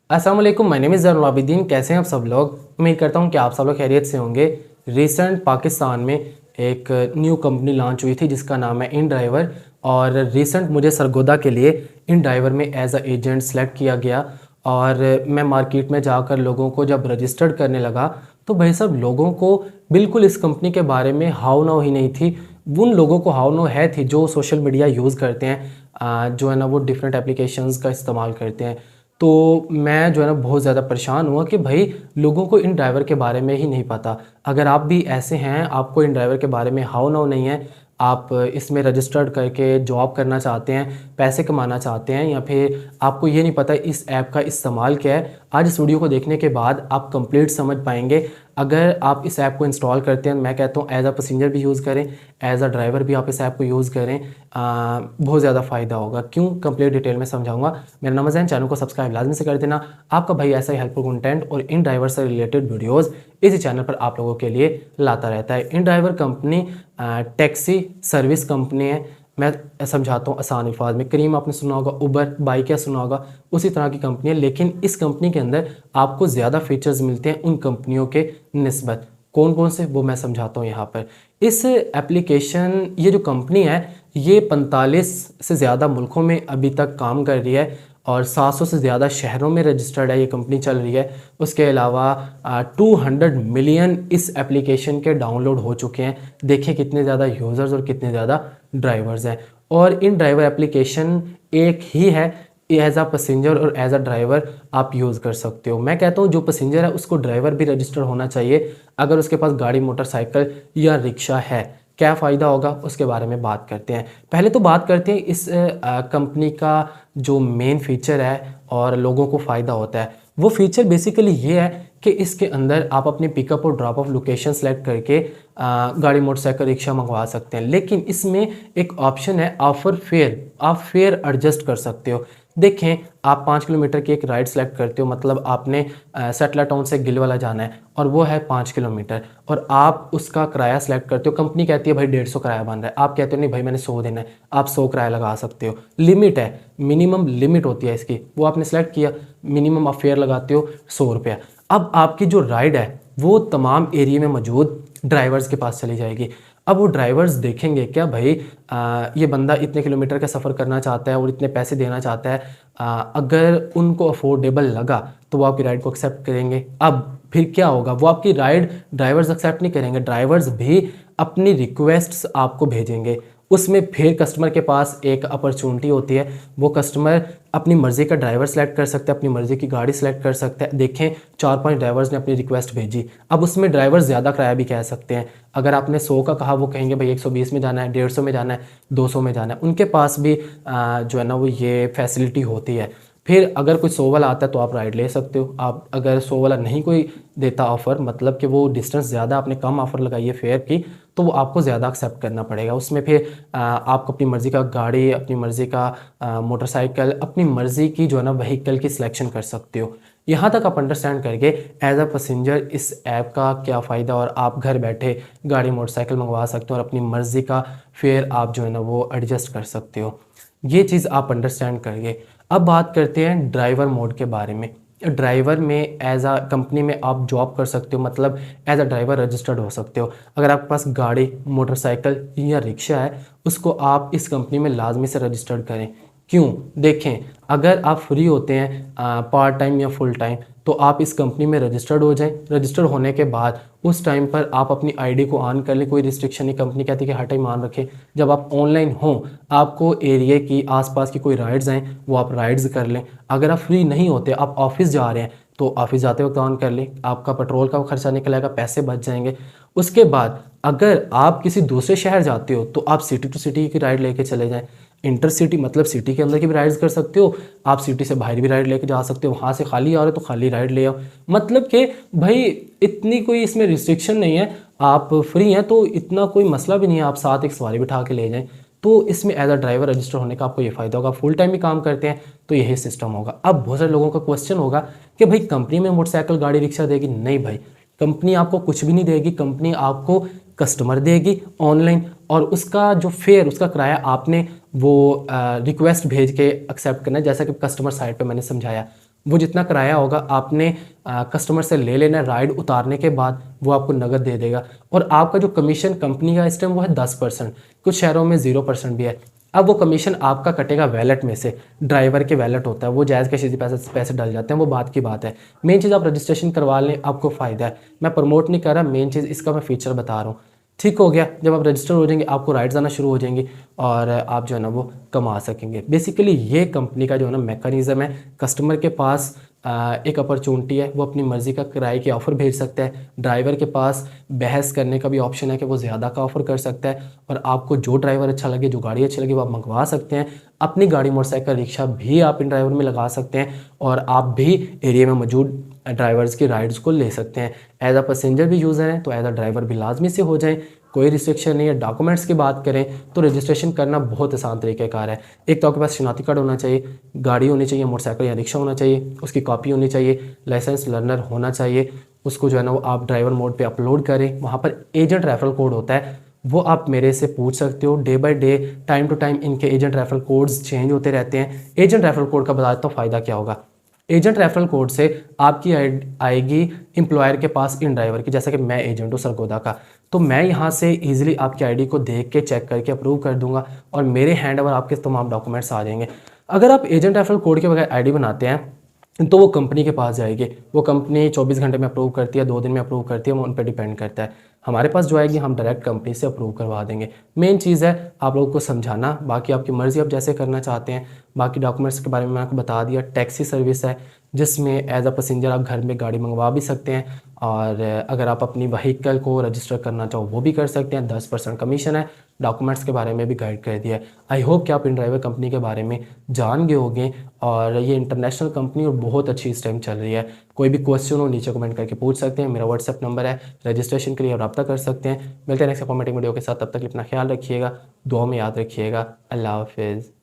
अस्सलाम वालेकुम, my name is Zainul Abidin. कैसे हैं आप सब लोग? उम्मीद करता हूं कि आप सब लोग खैरियत से होंगे। रिसेंट पाकिस्तान में एक न्यू कंपनी लॉन्च हुई थी जिसका नाम है इन ड्राइवर, और रिसेंट मुझे सरगोदा के लिए इन ड्राइवर में एज अ एजेंट सेलेक्ट किया गया। और मैं मार्केट में जाकर लोगों को जब रजिस्टर्ड करने लगा तो भाई साहब लोगों को बिल्कुल इस कंपनी के बारे में हाव नाव ही नहीं थी। उन लोगों को हाव नाव है थी जो सोशल मीडिया यूज़ करते हैं, जो है ना वो डिफरेंट एप्लीकेशंस का इस्तेमाल करते हैं। तो मैं जो है ना बहुत ज़्यादा परेशान हुआ कि भाई लोगों को इन ड्राइवर के बारे में ही नहीं पता। अगर आप भी ऐसे हैं, आपको इन ड्राइवर के बारे में हाव नाव नहीं है, आप इसमें रजिस्टर्ड करके जॉब करना चाहते हैं, पैसे कमाना चाहते हैं, या फिर आपको ये नहीं पता इस ऐप का इस्तेमाल क्या है, आज इस वीडियो को देखने के बाद आप कंप्लीट समझ पाएंगे। अगर आप इस ऐप को इंस्टॉल करते हैं, मैं कहता हूँ एज अ पैसेंजर भी यूज़ करें, एज अ ड्राइवर भी आप इस ऐप को यूज़ करें, बहुत ज़्यादा फ़ायदा होगा। क्यों, कंप्लीट डिटेल में समझाऊंगा। मेरा नाम है, चैनल को सब्सक्राइब लाजमी से कर देना। आपका भाई ऐसा ही हेल्पफुल कंटेंट और इन ड्राइवर से रिलेटेड वीडियोज़ इसी चैनल पर आप लोगों के लिए लाता रहता है। InDriver company taxi service company है। मैं समझाता हूँ आसान अल्फाज में। करीम आपने सुना होगा, उबर, बाइक क्या सुना होगा, उसी तरह की कंपनी है। लेकिन इस कंपनी के अंदर आपको ज़्यादा फीचर्स मिलते हैं उन कंपनियों के निस्बत। कौन कौन से, वो मैं समझाता हूँ यहाँ पर। इस एप्लीकेशन, ये जो कंपनी है, ये 45 से ज़्यादा मुल्कों में अभी तक काम कर रही है और 700 से ज़्यादा शहरों में रजिस्टर्ड है ये कंपनी चल रही है। उसके अलावा 200 मिलियन इस एप्लीकेशन के डाउनलोड हो चुके हैं। देखिए कितने ज़्यादा यूज़र्स और कितने ज़्यादा ड्राइवर्स हैं। और इन ड्राइवर एप्लीकेशन एक ही है, एज आ पैसेंजर और एज अ ड्राइवर आप यूज़ कर सकते हो। मैं कहता हूँ जो पैसेंजर है उसको ड्राइवर भी रजिस्टर होना चाहिए अगर उसके पास गाड़ी, मोटरसाइकिल या रिक्शा है। क्या फ़ायदा होगा उसके बारे में बात करते हैं। पहले तो बात करते हैं इस कंपनी का जो मेन फीचर है और लोगों को फ़ायदा होता है। वो फीचर बेसिकली ये है कि इसके अंदर आप अपनी पिकअप और ड्रॉप ऑफ लोकेशन सेलेक्ट करके गाड़ी, मोटरसाइकिल, रिक्शा मंगवा सकते हैं। लेकिन इसमें एक ऑप्शन है ऑफर फेयर, आप फेयर एडजस्ट कर सकते हो। देखें, आप 5 किलोमीटर की एक राइड सेलेक्ट करते हो, मतलब आपने सेटला टाउन से गिलवाला जाना है और वो है 5 किलोमीटर, और आप उसका किराया सेलेक्ट करते हो। कंपनी कहती है भाई 150 किराया बन रहा है, आप कहते हो नहीं भाई मैंने 100 देना है, आप 100 किराया लगा सकते हो। लिमिट है, मिनिमम लिमिट होती है इसकी, वो आपने सेलेक्ट किया, मिनिमम आप फेयर लगाते हो 100 रुपया। अब आपकी जो राइड है वो तमाम एरिया में मौजूद ड्राइवर्स के पास चली जाएगी। अब वो ड्राइवर्स देखेंगे क्या भाई ये बंदा इतने किलोमीटर का सफ़र करना चाहता है और इतने पैसे देना चाहता है, अगर उनको अफोर्डेबल लगा तो वो आपकी राइड को एक्सेप्ट करेंगे। अब फिर क्या होगा, वो आपकी राइड ड्राइवर्स एक्सेप्ट नहीं करेंगे, ड्राइवर्स भी अपनी रिक्वेस्ट्स आपको भेजेंगे। उसमें फिर कस्टमर के पास एक अपॉर्चुनिटी होती है, वो कस्टमर अपनी मर्ज़ी का ड्राइवर सेलेक्ट कर सकता है, अपनी मर्ज़ी की गाड़ी सेलेक्ट कर सकता है। देखें 4-5 ड्राइवर्स ने अपनी रिक्वेस्ट भेजी, अब उसमें ड्राइवर ज़्यादा किराया भी कह सकते हैं। अगर आपने 100 का कहा, वो कहेंगे भाई 120 में जाना है, 150 में जाना है, 200 में जाना है। उनके पास भी जो है ना वो ये फैसिलिटी होती है। फिर अगर कोई 100 वाला आता है तो आप राइड ले सकते हो। आप अगर 100 वाला नहीं कोई देता ऑफ़र, मतलब कि वो डिस्टेंस ज़्यादा, आपने कम ऑफ़र लगाई है फेयर की, तो वो आपको ज़्यादा एक्सेप्ट करना पड़ेगा। उसमें फिर आपको अपनी मर्ज़ी का गाड़ी, अपनी मर्ज़ी का मोटरसाइकिल, अपनी मर्ज़ी की जो है ना व्हीकल की सिलेक्शन कर सकते हो। यहाँ तक आप अंडरस्टैंड करके एज अ पैसेंजर इस ऐप का क्या फ़ायदा, और आप घर बैठे गाड़ी, मोटरसाइकिल मंगवा सकते हो और अपनी मर्ज़ी का फेयर आप जो है ना वो एडजस्ट कर सकते हो। ये चीज़ आप अंडरस्टैंड करिए। अब बात करते हैं ड्राइवर मोड के बारे में। ड्राइवर में एज आ कंपनी में आप जॉब कर सकते हो, मतलब एज अ ड्राइवर रजिस्टर्ड हो सकते हो। अगर आपके पास गाड़ी, मोटरसाइकिल या रिक्शा है, उसको आप इस कंपनी में लाजमी से रजिस्टर्ड करें। क्यों, देखें, अगर आप फ्री होते हैं पार्ट टाइम या फुल टाइम, तो आप इस कंपनी में रजिस्टर्ड हो जाएं। रजिस्टर्ड होने के बाद उस टाइम पर आप अपनी आईडी को ऑन कर लें, कोई रिस्ट्रिक्शन नहीं, कंपनी कहती है कि हर टाइम ऑन रखें। जब आप ऑनलाइन हों, आपको एरिया की आसपास की कोई राइड्स हैं वो आप राइड्स कर लें। अगर आप फ्री नहीं होते, आप ऑफिस जा रहे हैं, तो ऑफिस जाते वक्त ऑन कर लें, आपका पेट्रोल का खर्चा निकलेगा, पैसे बच जाएंगे। उसके बाद अगर आप किसी दूसरे शहर जाते हो तो आप सिटी टू सिटी की राइड लेके चले जाएं। इंटर सिटी मतलब सिटी के अंदर की भी राइड्स कर सकते हो, आप सिटी से बाहर भी राइड लेके जा सकते हो। वहाँ से खाली आ रहे हो तो खाली राइड ले आओ। मतलब कि भाई इतनी कोई इसमें रिस्ट्रिक्शन नहीं है, आप फ्री हैं तो इतना कोई मसला भी नहीं है, आप साथ एक सवारी बिठा के ले जाएं। तो इसमें एज अ ड्राइवर रजिस्टर होने का आपको ये फ़ायदा होगा। फुल टाइम भी काम करते हैं तो यही सिस्टम होगा। अब बहुत सारे लोगों का क्वेश्चन होगा कि भाई कंपनी में मोटरसाइकिल, गाड़ी, रिक्शा देगी? नहीं भाई, कंपनी आपको कुछ भी नहीं देगी। कंपनी आपको कस्टमर देगी ऑनलाइन, और उसका जो फेयर, उसका किराया आपने वो रिक्वेस्ट भेज के एक्सेप्ट करना है, जैसा कि कस्टमर साइड पे मैंने समझाया। वो जितना किराया होगा आपने कस्टमर से ले लेना, राइड उतारने के बाद वो आपको नगद दे देगा। और आपका जो कमीशन कंपनी का इस टाइम वो है 10%, कुछ शहरों में 0% भी है। अब वो कमीशन आपका कटेगा वैलेट में से, ड्राइवर के वैलेट होता है, वो जायज़ कैसे पैसे डल जाते हैं, वो बात की बात है। मेन चीज़ आप रजिस्ट्रेशन करवा लें, आपको फ़ायदा है। मैं प्रमोट नहीं कर रहा, मेन चीज़ इसका मैं फीचर बता रहा हूँ। ठीक हो गया, जब आप रजिस्टर हो जाएंगे आपको राइड्स आना शुरू हो जाएंगी और आप जो है ना वो कमा सकेंगे। बेसिकली ये कंपनी का जो है ना मैकेनिज़्म है, कस्टमर के पास एक अपॉर्चुनिटी है, वो अपनी मर्ज़ी का किराए की ऑफ़र भेज सकता है। ड्राइवर के पास बहस करने का भी ऑप्शन है कि वो ज़्यादा का ऑफ़र कर सकता है, और आपको जो ड्राइवर अच्छा लगे, जो गाड़ी अच्छी लगे, वो आप मंगवा सकते हैं। अपनी गाड़ी, मोटरसाइकिल, रिक्शा भी आप इन ड्राइवर में लगा सकते हैं, और आप भी एरिया में मौजूद ड्राइवर्स की राइड्स को ले सकते हैं। एज अ पैसेंजर भी यूज़र हैं तो एज अ ड्राइवर भी लाजमी से हो जाए, कोई रिस्ट्रिक्शन नहीं है। डॉक्यूमेंट्स की बात करें तो रजिस्ट्रेशन करना बहुत आसान तरीक़ेकार है। एक तो आपके पास शनाख्ती कार्ड होना चाहिए, गाड़ी होनी चाहिए, मोटरसाइकिल या रिक्शा होना चाहिए, उसकी कॉपी होनी चाहिए, लाइसेंस लर्नर होना चाहिए। उसको जो है ना वो आप ड्राइवर मोड पे अपलोड करें। वहाँ पर एजेंट रेफरल कोड होता है, वो आप मेरे से पूछ सकते हो। Day by day, time to time इनके एजेंट रेफरल कोड्स चेंज होते रहते हैं। एजेंट रेफरल कोड का बता देता हूँ फ़ायदा क्या होगा। एजेंट रेफरल कोड से आपकी आएगी एम्प्लॉयर के पास इन ड्राइवर की, जैसा कि मैं एजेंट हूँ सरगोदा का, तो मैं यहाँ से इजीली आपकी आईडी को देख के चेक करके अप्रूव कर दूंगा और मेरे हैंड ओवर आपके तमाम डॉक्यूमेंट्स आ जाएंगे। अगर आप एजेंट रेफरल कोड के बगैर आईडी बनाते हैं तो वो कंपनी के पास जाएगी, वो कंपनी 24 घंटे में अप्रूव करती है, 2 दिन में अप्रूव करती है, वो उन पर डिपेंड करता है। हमारे पास जो आएगी हम डायरेक्ट कंपनी से अप्रूव करवा देंगे। मेन चीज़ है आप लोगों को समझाना, बाकी आपकी मर्ज़ी, आप जैसे करना चाहते हैं। बाकी डॉक्यूमेंट्स के बारे में मैं आपको बता दिया। टैक्सी सर्विस है जिसमें एज अ पैसेंजर आप घर में गाड़ी मंगवा भी सकते हैं, और अगर आप अपनी व्हीकल को रजिस्टर करना चाहो वो भी कर सकते हैं। 10% कमीशन है। डॉक्यूमेंट्स के बारे में भी गाइड कर दिया है। आई होप कि आप इन ड्राइवर कंपनी के बारे में जान गए होंगे, और ये इंटरनेशनल कंपनी और बहुत अच्छी इस टाइम चल रही है। कोई भी क्वेश्चन हो नीचे कमेंट करके पूछ सकते हैं। मेरा व्हाट्सएप नंबर है, रजिस्ट्रेशन के लिए रब्ता कर सकते हैं। मिलते हैं नेक्स्ट इंफॉर्मेटिव वीडियो के साथ, तब तक अपना ख्याल रखिएगा, दुआ में याद रखिएगा। अल्लाह हाफिज़।